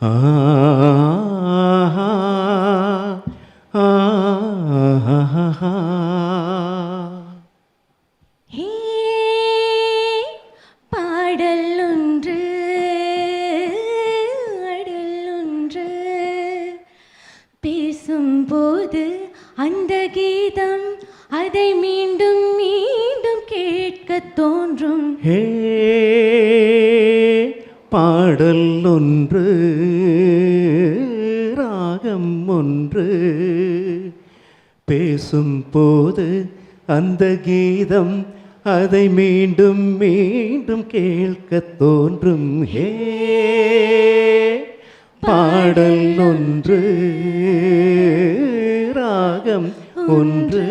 ஆஹா, ஆஹா. ஹே, பாடல் ஒன்று ஆடல் ஒன்று பேசும்போது அந்த கீதம் அதை மீண்டும் மீண்டும் கேட்க தோன்றும். ஹே, பாடல் ஒன்று ராகம் ஒன்று பேசும்போது அந்த கீதம் அதை மீண்டும் மீண்டும் கேட்க தோன்றும். ஹே, பாடல் ஒன்று ராகம் ஒன்று.